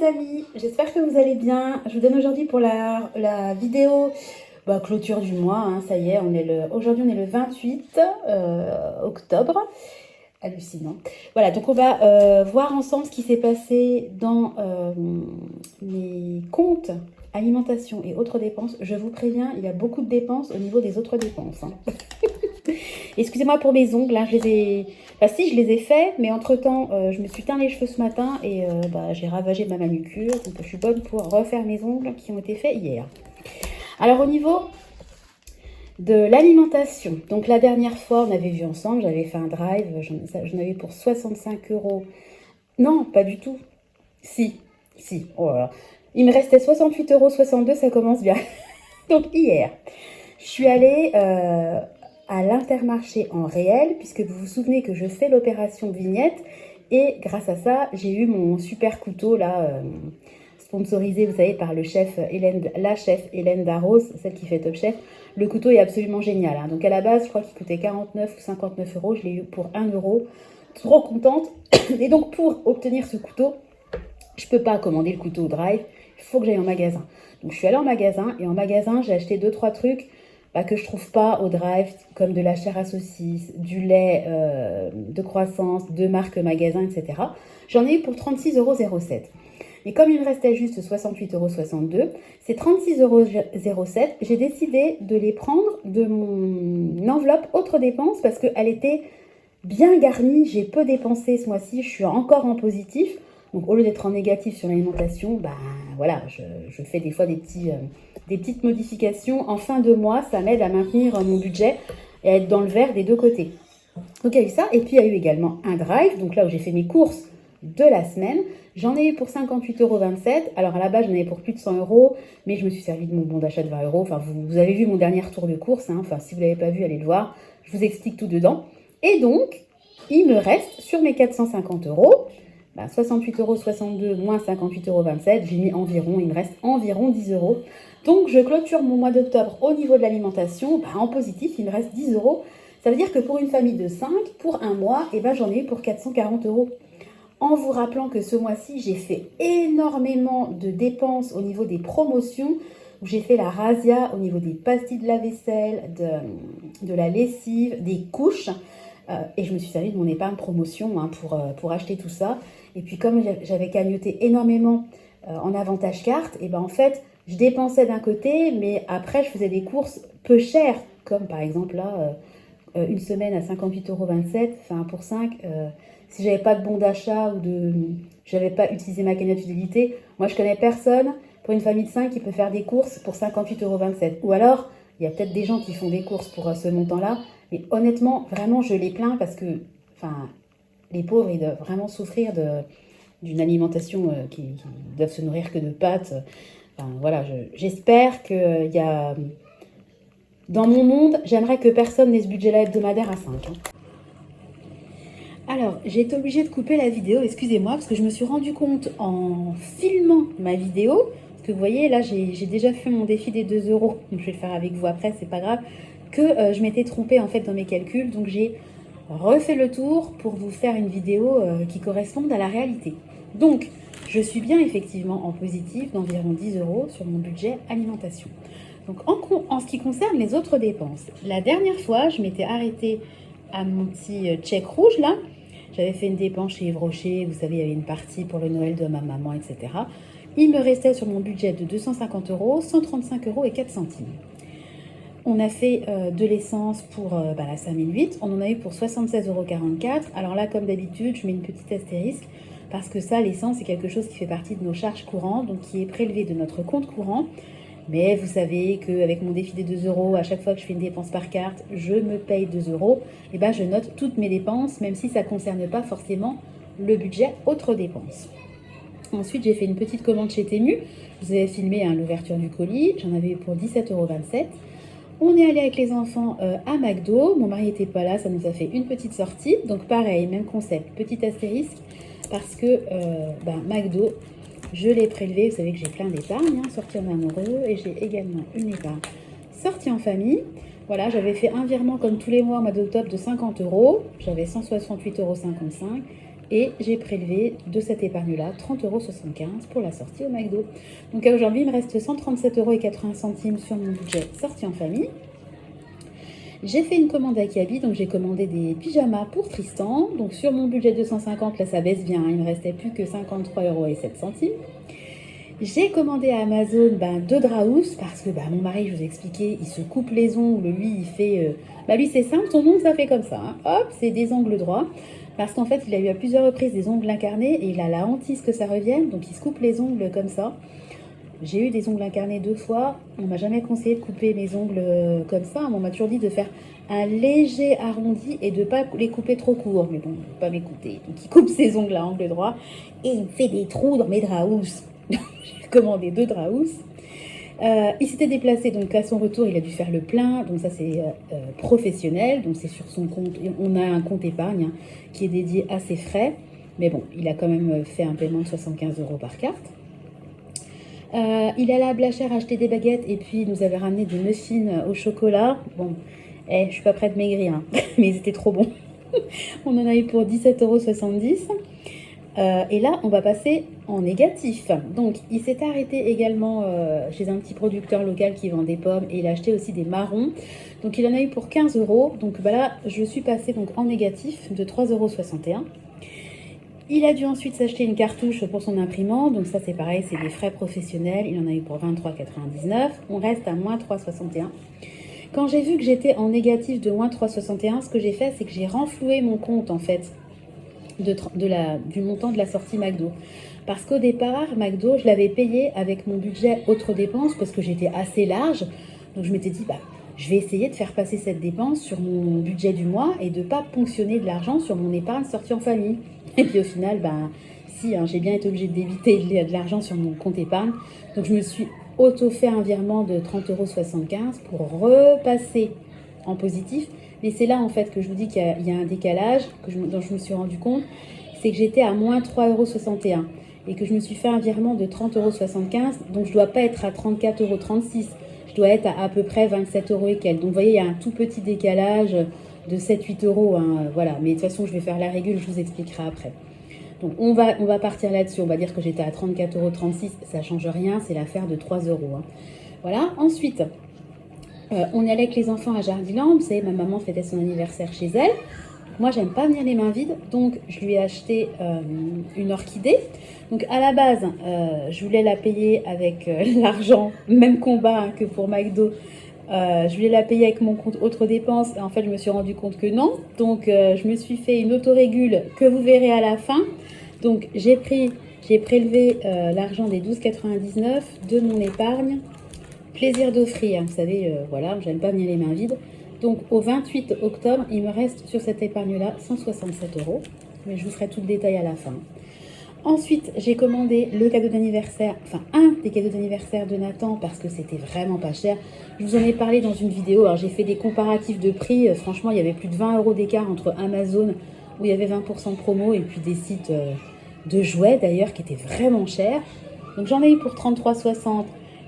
amis, j'espère que vous allez bien. Je vous donne aujourd'hui pour la vidéo clôture du mois, hein, ça y est, aujourd'hui on est le 28 octobre, hallucinant. Voilà, donc on va voir ensemble ce qui s'est passé dans mes comptes alimentation et autres dépenses. Je vous préviens, il y a beaucoup de dépenses au niveau des autres dépenses. Hein. Excusez-moi pour mes ongles, hein, si, je les ai faits, mais entre-temps, je me suis teint les cheveux ce matin et j'ai ravagé ma manucure. Donc, je suis bonne pour refaire mes ongles qui ont été faits hier. Alors, au niveau de l'alimentation, donc la dernière fois, on avait vu ensemble, j'avais fait un drive, j'en avais pour 65 €. Non, pas du tout. Si, oh là là. Il me restait 68,62 €, ça commence bien. Donc, hier, je suis allée à l'Intermarché en réel, puisque vous vous souvenez que je fais l'opération vignette, et grâce à ça, j'ai eu mon super couteau là, sponsorisé, vous savez, par la chef Hélène Darros, celle qui fait Top Chef. Le couteau est absolument génial. Hein. Donc à la base, je crois qu'il coûtait 49 ou 59 €. Je l'ai eu pour 1 €. Trop contente. Et donc pour obtenir ce couteau, je ne peux pas commander le couteau au drive. Il faut que j'aille en magasin. Donc je suis allée en magasin, et en magasin, j'ai acheté 2-3 trucs que je trouve pas au drive, comme de la chair à saucisse, du lait de croissance, de marque magasin, etc. J'en ai eu pour 36,07 €. Et comme il me restait juste 68,62 €, ces 36,07 €, j'ai décidé de les prendre de mon enveloppe autre dépenses parce qu'elle était bien garnie. J'ai peu dépensé ce mois-ci, je suis encore en positif. Donc au lieu d'être en négatif sur l'alimentation, voilà, je fais des fois des petites modifications. En fin de mois, ça m'aide à maintenir mon budget et à être dans le vert des deux côtés. Donc il y a eu ça, et puis il y a eu également un drive, donc là où j'ai fait mes courses de la semaine. J'en ai eu pour 58,27 €. Alors à la base, j'en avais pour plus de 100 €, mais je me suis servi de mon bon d'achat de 20 €. Enfin, vous avez vu mon dernier tour de course, hein. Enfin, si vous ne l'avez pas vu, allez le voir. Je vous explique tout dedans. Et donc, il me reste sur mes 450 €, 68,62 € moins 58,27 €, j'ai mis environ, il me reste environ 10 €. Donc, je clôture mon mois d'octobre au niveau de l'alimentation en positif, il me reste 10 €. Ça veut dire que pour une famille de 5, pour un mois, j'en ai eu pour 440 €. En vous rappelant que ce mois-ci, j'ai fait énormément de dépenses au niveau des promotions, où j'ai fait la razzia au niveau des pastilles de lave-vaisselle, de la lessive, des couches. Et je me suis servi de mon épargne promotion pour acheter tout ça. Et puis comme j'avais cagnoté énormément en avantage carte, en fait, je dépensais d'un côté, mais après, je faisais des courses peu chères, comme par exemple là, une semaine à 58,27 €, enfin pour 5. Si j'avais pas de bon d'achat ou j'avais pas utilisé ma cagnotte fidélité, moi je connais personne pour une famille de 5 qui peut faire des courses pour 58,27 €. Ou alors, il y a peut-être des gens qui font des courses pour ce montant-là, mais honnêtement, vraiment, je les plains parce que, les pauvres, ils doivent vraiment souffrir d'une alimentation qui doivent se nourrir que de pâtes. Voilà, j'espère qu'il y a... Dans mon monde, j'aimerais que personne n'ait ce budget-là hebdomadaire à 5. Hein. Alors, j'ai été obligée de couper la vidéo, excusez-moi, parce que je me suis rendu compte en filmant ma vidéo, parce que vous voyez, là, j'ai déjà fait mon défi des 2 €, donc je vais le faire avec vous après, c'est pas grave, que je m'étais trompée en fait dans mes calculs, donc j'ai refait le tour pour vous faire une vidéo qui corresponde à la réalité. Donc, je suis bien effectivement en positif d'environ 10 € sur mon budget alimentation. Donc, en ce qui concerne les autres dépenses, la dernière fois, je m'étais arrêtée à mon petit check rouge là. J'avais fait une dépense chez Yves Rocher, vous savez, il y avait une partie pour le Noël de ma maman, etc. Il me restait sur mon budget de 250 €, 135,04 €. On a fait de l'essence pour la 5008, on en a eu pour 76,44 €. Alors là, comme d'habitude, je mets une petite astérisque, parce que ça, l'essence, c'est quelque chose qui fait partie de nos charges courantes, donc qui est prélevé de notre compte courant. Mais vous savez qu'avec mon défi des 2 €, à chaque fois que je fais une dépense par carte, je me paye 2 €. Et je note toutes mes dépenses, même si ça ne concerne pas forcément le budget autres dépenses. Ensuite, j'ai fait une petite commande chez Temu. Je vous avais filmé l'ouverture du colis. J'en avais eu pour 17,27 €. On est allé avec les enfants à McDo. Mon mari n'était pas là, ça nous a fait une petite sortie. Donc pareil, même concept, petit astérisque, parce que McDo... Je l'ai prélevé, vous savez que j'ai plein d'épargne, sortie en amoureux, et j'ai également une épargne sortie en famille. Voilà, j'avais fait un virement comme tous les mois au mois d'octobre de 50 €, j'avais 168,55 €, Et j'ai prélevé de cette épargne-là 30,75 € pour la sortie au McDo. Donc aujourd'hui, il me reste 137,80 € sur mon budget sortie en famille. J'ai fait une commande à Kiabi, donc j'ai commandé des pyjamas pour Tristan. Donc sur mon budget de 250, là ça baisse bien, il ne me restait plus que 53,07 €. J'ai commandé à Amazon 2 draps parce que mon mari, je vous ai expliqué, il se coupe les ongles. Lui, il fait... lui, c'est simple, son ongle, ça fait comme ça. Hein. Hop, c'est des ongles droits. Parce qu'en fait, il a eu à plusieurs reprises des ongles incarnés et il a la hantise que ça revienne. Donc, il se coupe les ongles comme ça. J'ai eu des ongles incarnés 2 fois. On m'a jamais conseillé de couper mes ongles comme ça. On m'a toujours dit de faire un léger arrondi et de ne pas les couper trop court. Mais bon, il ne faut pas m'écouter. Donc, il coupe ses ongles à angle droit et il me fait des trous dans mes draps. J'ai commandé 2 draps. Il s'était déplacé, donc à son retour, il a dû faire le plein. Donc ça, c'est professionnel. Donc c'est sur son compte. On a un compte épargne qui est dédié à ses frais. Mais bon, il a quand même fait un paiement de 75 € par carte. Il allait à Blachère acheter des baguettes et puis il nous avait ramené des muffins au chocolat. Bon, je suis pas prête de maigrir, hein, mais ils étaient trop bons. On en a eu pour 17,70 €. Et là, on va passer en négatif. Donc, il s'est arrêté également chez un petit producteur local qui vend des pommes et il a acheté aussi des marrons. Donc, il en a eu pour 15 €. Donc, là, je suis passée donc, en négatif de 3,61 €. Il a dû ensuite s'acheter une cartouche pour son imprimante. Donc, ça, c'est pareil, c'est des frais professionnels. Il en a eu pour 23,99 €. On reste à moins 3,61 €. Quand j'ai vu que j'étais en négatif de moins 3,61 €, ce que j'ai fait, c'est que j'ai renfloué mon compte, en fait, du montant de la sortie McDo. Parce qu'au départ, McDo, je l'avais payé avec mon budget autres dépenses parce que j'étais assez large. Donc je m'étais dit, je vais essayer de faire passer cette dépense sur mon budget du mois et de ne pas ponctionner de l'argent sur mon épargne sortie en famille. Et puis au final, si, j'ai bien été obligée de débiter de l'argent sur mon compte épargne. Donc je me suis auto-fait un virement de 30,75 € pour repasser en positif. Mais c'est là, en fait, que je vous dis qu'il y a un décalage dont je me suis rendu compte. C'est que j'étais à moins 3,61 € et que je me suis fait un virement de 30,75 €. Donc, je ne dois pas être à 34,36 €. Je dois être à peu près 27 € et quelques. Donc, vous voyez, il y a un tout petit décalage de 7-8 €. Voilà. Mais de toute façon, je vais faire la régule. Je vous expliquerai après. Donc, on va partir là-dessus. On va dire que j'étais à 34,36 €. Ça ne change rien. C'est l'affaire de 3 €. Voilà. Ensuite... on est allé avec les enfants à Jardiland. Vous savez, ma maman fêtait son anniversaire chez elle. Moi, j'aime pas venir les mains vides, donc je lui ai acheté une orchidée. Donc à la base, je voulais la payer avec l'argent, même combat que pour McDo. Je voulais la payer avec mon compte autres dépenses. Et en fait, je me suis rendu compte que non. Donc je me suis fait une autorégule que vous verrez à la fin. Donc j'ai prélevé l'argent des 12,99 € de mon épargne. Plaisir d'offrir, vous savez, voilà, j'aime pas venir les mains vides. Donc au 28 octobre, il me reste sur cette épargne-là 167 €. Mais je vous ferai tout le détail à la fin. Ensuite, j'ai commandé le cadeau d'anniversaire, enfin un des cadeaux d'anniversaire de Nathan parce que c'était vraiment pas cher. Je vous en ai parlé dans une vidéo. Alors j'ai fait des comparatifs de prix. Franchement, il y avait plus de 20 € d'écart entre Amazon où il y avait 20% de promo et puis des sites de jouets d'ailleurs qui étaient vraiment chers. Donc j'en ai eu pour 33,60 €.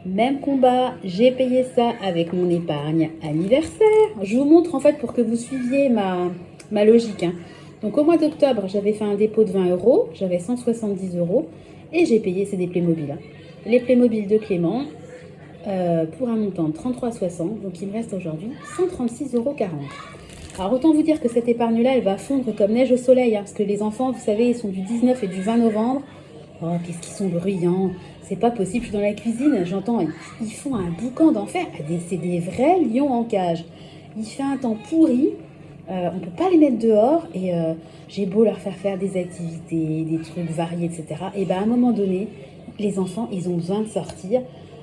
Même combat, j'ai payé ça avec mon épargne anniversaire. Je vous montre en fait pour que vous suiviez ma logique. Donc au mois d'octobre, j'avais fait un dépôt de 20 €, j'avais 170 € et j'ai payé, c'est des Playmobil. Les Playmobil de Clément pour un montant de 33,60 €. Donc il me reste aujourd'hui 136,40 €. Alors autant vous dire que cette épargne-là, elle va fondre comme neige au soleil. Parce que les enfants, vous savez, ils sont du 19 et du 20 novembre. Oh, qu'est-ce qu'ils sont bruyants. C'est pas possible, je suis dans la cuisine, j'entends, ils font un boucan d'enfer. C'est des vrais lions en cage. Il fait un temps pourri, on peut pas les mettre dehors et j'ai beau leur faire des activités, des trucs variés, etc. Et à un moment donné, les enfants, ils ont besoin de sortir.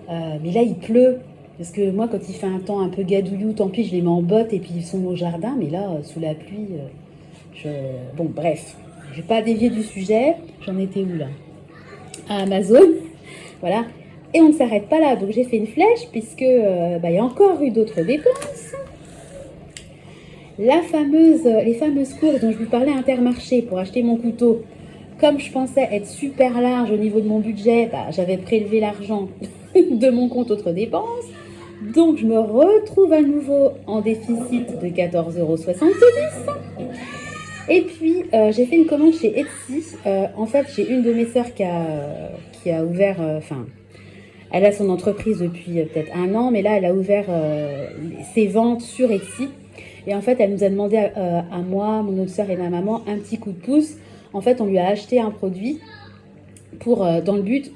Mais là, il pleut. Parce que moi, quand il fait un temps un peu gadouillou, tant pis, je les mets en bottes et puis ils sont au jardin. Mais là, sous la pluie, bon, bref, je vais pas dévier du sujet. J'en étais où là? À Amazon. Voilà, et on ne s'arrête pas là, donc j'ai fait une flèche puisque il y a encore eu d'autres dépenses. Les fameuses courses dont je vous parlais à Intermarché pour acheter mon couteau, comme je pensais être super large au niveau de mon budget, j'avais prélevé l'argent de mon compte autres dépenses, donc je me retrouve à nouveau en déficit de 14,70 €. Et puis, j'ai fait une commande chez Etsy. En fait, j'ai une de mes sœurs qui a ouvert, enfin, elle a son entreprise depuis peut-être un an, mais là, elle a ouvert ses ventes sur Etsy. Et en fait, elle nous a demandé à moi, mon autre sœur et ma maman un petit coup de pouce. En fait, on lui a acheté un produit dans le but.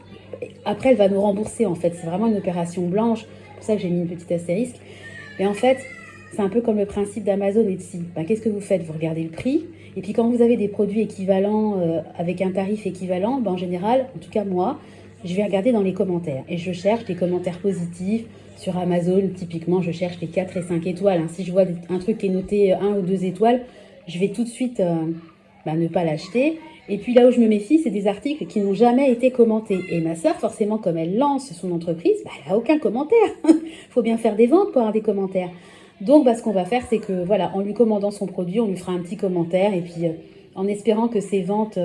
Après, elle va nous rembourser. En fait, c'est vraiment une opération blanche. C'est pour ça que j'ai mis une petite astérisque. Mais en fait, c'est un peu comme le principe d'Amazon Etsy. Ben, qu'est-ce que vous faites? Vous regardez le prix. Et puis quand vous avez des produits équivalents avec un tarif équivalent, ben, en général, en tout cas moi, je vais regarder dans les commentaires. Et je cherche des commentaires positifs. Sur Amazon, typiquement, je cherche les 4 et 5 étoiles. Hein. Si je vois un truc qui est noté 1 ou 2 étoiles, je vais tout de suite ne pas l'acheter. Et puis là où je me méfie, c'est des articles qui n'ont jamais été commentés. Et ma sœur, forcément, comme elle lance son entreprise, elle n'a aucun commentaire. Il faut bien faire des ventes pour avoir des commentaires. Donc, ce qu'on va faire, c'est que, voilà, en lui commandant son produit, on lui fera un petit commentaire. Et puis, en espérant que ses ventes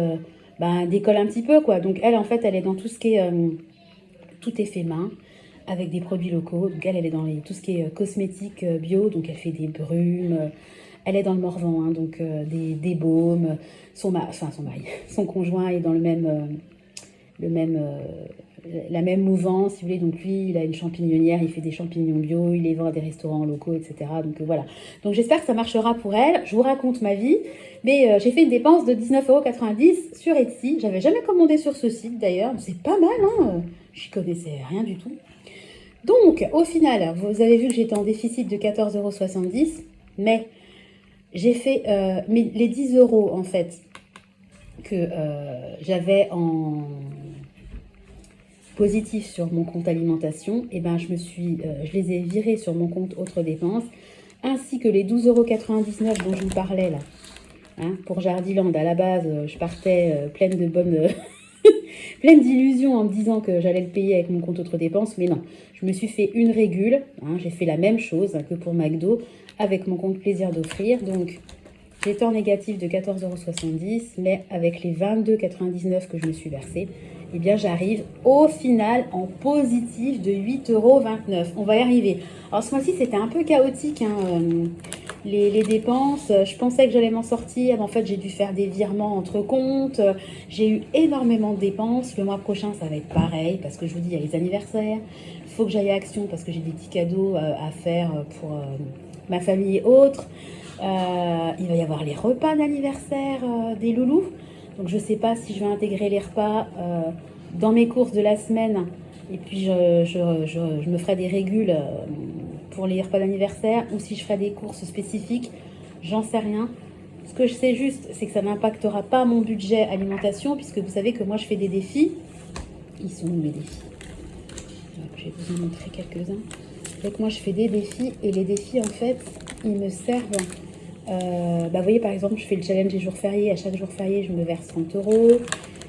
décollent un petit peu, quoi. Donc, elle, en fait, elle est dans tout ce qui est... tout est fait main, avec des produits locaux. Donc, elle est dans tout ce qui est cosmétique bio. Donc, elle fait des brumes... Elle est dans le Morvan, hein, donc des baumes. Son mari, son conjoint est dans la même mouvance, si vous voulez. Donc lui, il a une champignonnière, il fait des champignons bio, il les vend à des restaurants locaux, etc. Donc voilà. Donc j'espère que ça marchera pour elle. Je vous raconte ma vie. Mais j'ai fait une dépense de 19,90 € sur Etsy. J'avais jamais commandé sur ce site d'ailleurs. C'est pas mal, hein. J'y connaissais rien du tout. Donc au final, vous avez vu que j'étais en déficit de 14,70 €. Mais j'ai fait les 10 € en fait que j'avais en positif sur mon compte alimentation. Et ben je les ai virés sur mon compte autres dépenses, ainsi que les 12,99 € dont je vous parlais là. Hein, pour Jardiland, à la base, je partais pleine de bonnes... pleine d'illusions en me disant que j'allais le payer avec mon compte autres dépenses, mais non. Je me suis fait une régule, hein, j'ai fait la même chose que pour McDo avec mon compte plaisir d'offrir. Donc, j'étais en négatif de 14,70 €, mais avec les 22,99 € que je me suis versé, eh bien, j'arrive au final en positif de 8,29 €. On va y arriver. Alors, ce mois-ci, c'était un peu chaotique, hein, les dépenses. Je pensais que j'allais m'en sortir. En fait, j'ai dû faire des virements entre comptes. J'ai eu énormément de dépenses. Le mois prochain, ça va être pareil parce que je vous dis, il y a les anniversaires. Il faut que j'aille à Action parce que j'ai des petits cadeaux à faire pour ma famille et autres. Il va y avoir les repas d'anniversaire des loulous. Donc je ne sais pas si je vais intégrer les repas dans mes courses de la semaine. Et puis je me ferai des régules pour les repas d'anniversaire, ou si je ferai des courses spécifiques, j'en sais rien. Ce que je sais juste, c'est que ça n'impactera pas mon budget alimentation, puisque vous savez que moi je fais des défis. Ils sont où mes défis? Je vais vous en montrer quelques-uns. Donc moi je fais des défis, et les défis en fait, ils me servent. Vous voyez par exemple, je fais le challenge des jours fériés. À chaque jour férié, je me verse 30 €.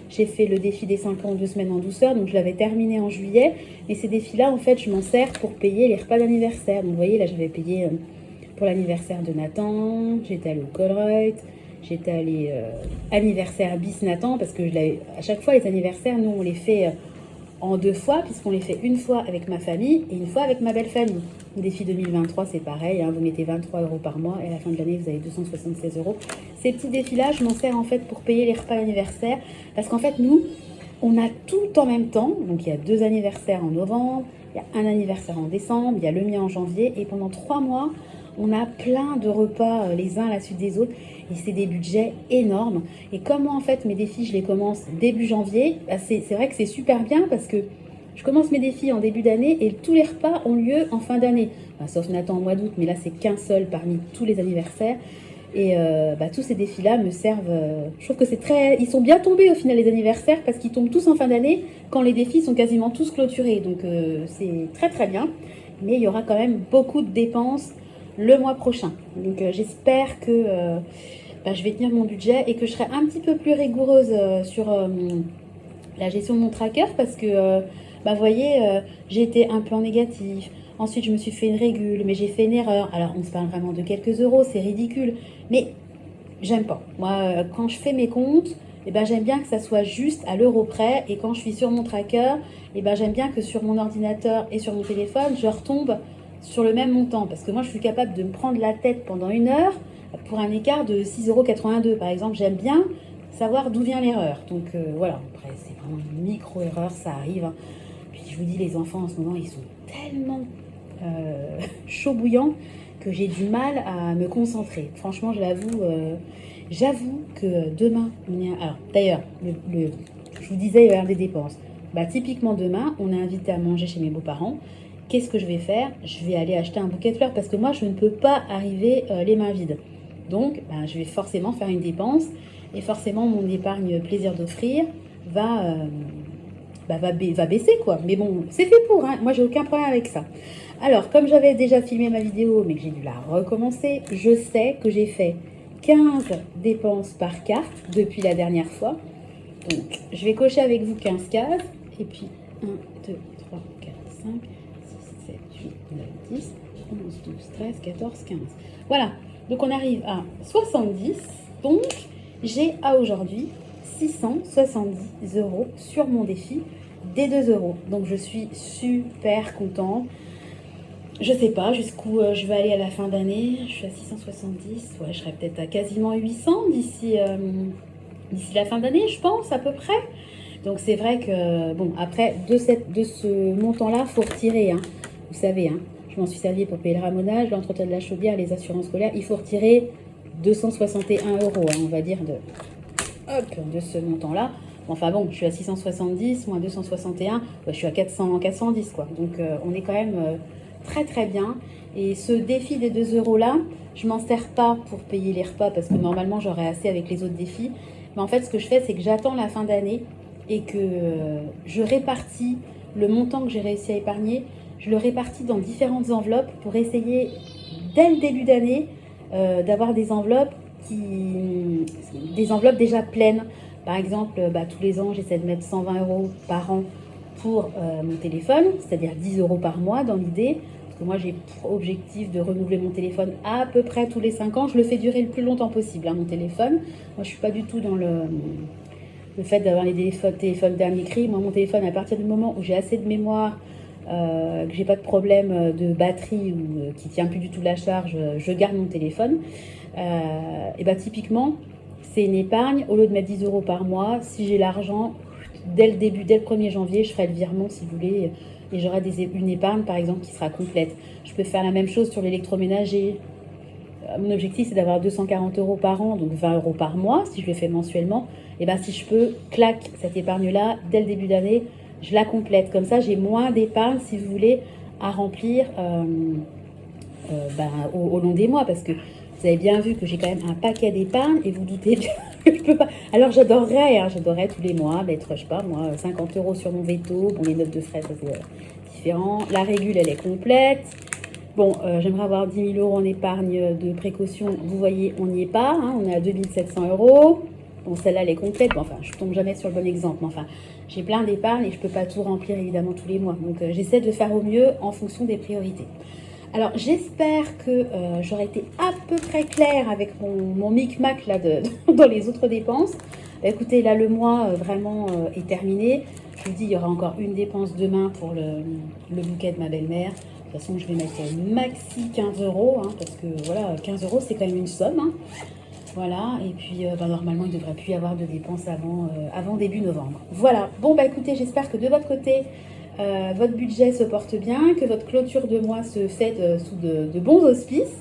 J'ai fait le défi des 5 ans, 2 semaines en douceur, donc je l'avais terminé en juillet. Et ces défis-là, en fait, je m'en sers pour payer les repas d'anniversaire. Donc vous voyez, là, j'avais payé pour l'anniversaire de Nathan, j'étais allée au Colruyt, j'étais allée anniversaire bis Nathan, parce que à chaque fois, les anniversaires, nous, on les fait en 2 fois, puisqu'on les fait une fois avec ma famille et une fois avec ma belle famille. Le défi 2023, c'est pareil, hein, vous mettez 23 € par mois et à la fin de l'année, vous avez 276 €. Ces petits défis-là, je m'en sers en fait pour payer les repas d'anniversaire, parce qu'en fait, nous, on a tout en même temps. Donc, il y a 2 anniversaires en novembre, il y a un anniversaire en décembre, il y a le mien en janvier, et pendant 3 mois, on a plein de repas les uns à la suite des autres, et c'est des budgets énormes. Et comme moi, en fait, mes défis, je les commence début janvier, c'est vrai que c'est super bien, parce que je commence mes défis en début d'année et tous les repas ont lieu en fin d'année. Sauf Nathan au mois d'août, mais là, c'est qu'un seul parmi tous les anniversaires. Et tous ces défis-là me servent... je trouve que c'est très... Ils sont bien tombés au final, les anniversaires, parce qu'ils tombent tous en fin d'année, quand les défis sont quasiment tous clôturés. Donc, c'est très très bien. Mais il y aura quand même beaucoup de dépenses le mois prochain. Donc, j'espère que je vais tenir mon budget, et que je serai un petit peu plus rigoureuse sur la gestion de mon tracker, parce que... vous voyez, j'ai été un peu en négatif. Ensuite, je me suis fait une régule, mais j'ai fait une erreur. Alors, on se parle vraiment de quelques euros, c'est ridicule. Mais j'aime pas. Moi, quand je fais mes comptes, j'aime bien que ça soit juste à l'euro près. Et quand je suis sur mon tracker, j'aime bien que sur mon ordinateur et sur mon téléphone, je retombe sur le même montant. Parce que moi, je suis capable de me prendre la tête pendant 1 heure pour un écart de 6,82 € par exemple. J'aime bien savoir d'où vient l'erreur. Donc voilà, après c'est vraiment une micro-erreur, ça arrive. Hein. Puis je vous dis, les enfants en ce moment, ils sont tellement chaud bouillants que j'ai du mal à me concentrer. Franchement, je l'avoue, j'avoue que demain, on est... Alors d'ailleurs, je vous disais, il va y avoir des dépenses. Bah, typiquement demain, on est invité à manger chez mes beaux-parents. Qu'est-ce que je vais faire? Je vais aller acheter un bouquet de fleurs parce que moi, je ne peux pas arriver les mains vides. Donc, bah, je vais forcément faire une dépense et forcément, mon épargne plaisir d'offrir va baisser, quoi. Mais bon, c'est fait pour, hein. Moi, j'ai aucun problème avec ça. Alors, comme j'avais déjà filmé ma vidéo, mais que j'ai dû la recommencer, je sais que j'ai fait 15 dépenses par carte depuis la dernière fois. Donc, je vais cocher avec vous 15 cases. Et puis, 1, 2, 3, 4, 5, 6, 7, 8, 9, 10, 11, 12, 13, 14, 15. Voilà. Donc, on arrive à 70. Donc, j'ai à aujourd'hui 670 € sur mon défi des 2 €. Donc, je suis super contente. Je sais pas jusqu'où je vais aller à la fin d'année. Je suis à 670. Ouais, je serai peut-être à quasiment 800 d'ici la fin d'année, je pense, à peu près. Donc, c'est vrai que, bon, après, de ce montant-là, il faut retirer. Hein. Vous savez, hein, je m'en suis servi pour payer le ramonage, l'entretien de la chaudière, les assurances scolaires. Il faut retirer 261 €, hein, on va dire, de ce montant-là. Enfin bon, je suis à 670, moins 261, ouais, je suis à 410, quoi. Donc, on est quand même... très très bien. Et ce défi des 2 € là, je m'en sers pas pour payer les repas parce que normalement j'aurais assez avec les autres défis. Mais en fait, ce que je fais, c'est que j'attends la fin d'année et que je répartis le montant que j'ai réussi à épargner. Je le répartis dans différentes enveloppes pour essayer dès le début d'année d'avoir des enveloppes déjà pleines. Par exemple, tous les ans, j'essaie de mettre 120 € par an pour mon téléphone, c'est-à-dire 10 € par mois dans l'idée. Parce que moi, j'ai pour objectif de renouveler mon téléphone à peu près tous les 5 ans. Je le fais durer le plus longtemps possible, hein, mon téléphone. Moi, je ne suis pas du tout dans le fait d'avoir les téléphones dernier cri. Moi, mon téléphone, à partir du moment où j'ai assez de mémoire, que j'ai pas de problème de batterie ou qui tient plus du tout la charge, je garde mon téléphone. Et typiquement, c'est une épargne. Au lieu de mettre 10 € par mois, si j'ai l'argent, dès le 1er janvier, je ferai le virement si vous voulez. Et j'aurai une épargne, par exemple, qui sera complète. Je peux faire la même chose sur l'électroménager. Mon objectif, c'est d'avoir 240 € par an, donc 20 € par mois, si je le fais mensuellement. Et si je peux, clac, cette épargne-là, dès le début d'année, je la complète. Comme ça, j'ai moins d'épargne, si vous voulez, à remplir au long des mois. Parce que vous avez bien vu que j'ai quand même un paquet d'épargne et vous doutez bien que je peux pas. Alors j'adorerais tous les mois mettre, je sais pas moi, 50 € sur mon veto. Bon, les notes de frais, ça c'est différent. La régule, elle est complète. Bon, j'aimerais avoir 10 000 € en épargne de précaution. Vous voyez, on n'y est pas. Hein, on est à 2 700 €. Bon, celle-là, elle est complète. Bon, enfin, je tombe jamais sur le bon exemple. Mais enfin, j'ai plein d'épargne et je peux pas tout remplir évidemment tous les mois. Donc, j'essaie de faire au mieux en fonction des priorités. Alors, j'espère que j'aurai été à peu près claire avec mon micmac là dans les autres dépenses. Écoutez, là, le mois vraiment est terminé. Je vous dis, il y aura encore une dépense demain pour le bouquet de ma belle-mère. De toute façon, je vais mettre maxi 15 €, hein, parce que voilà, 15 €, c'est quand même une somme. Hein. Voilà, et puis normalement, il ne devrait plus y avoir de dépenses avant début novembre. Voilà, bon, écoutez, j'espère que de votre côté, votre budget se porte bien, que votre clôture de mois se fait sous de bons auspices.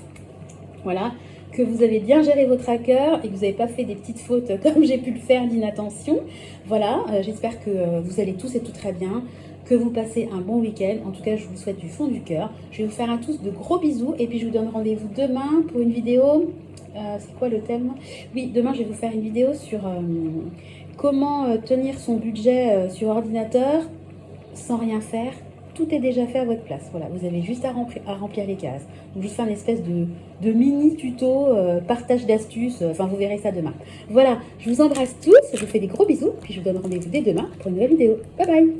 Voilà, que vous avez bien géré vos trackers et que vous n'avez pas fait des petites fautes comme j'ai pu le faire d'inattention. Voilà, j'espère que vous allez tous et tout très bien, que vous passez un bon week-end. En tout cas, je vous souhaite du fond du cœur. Je vais vous faire à tous de gros bisous et puis je vous donne rendez-vous demain pour une vidéo. C'est quoi le thème? Oui, demain, je vais vous faire une vidéo sur comment tenir son budget sur ordinateur sans rien faire. Tout est déjà fait à votre place. Voilà, vous avez juste à remplir les cases. Donc, juste faire une espèce de mini tuto, partage d'astuces. Enfin, vous verrez ça demain. Voilà, je vous embrasse tous. Je vous fais des gros bisous. Puis je vous donne rendez-vous dès demain pour une nouvelle vidéo. Bye bye!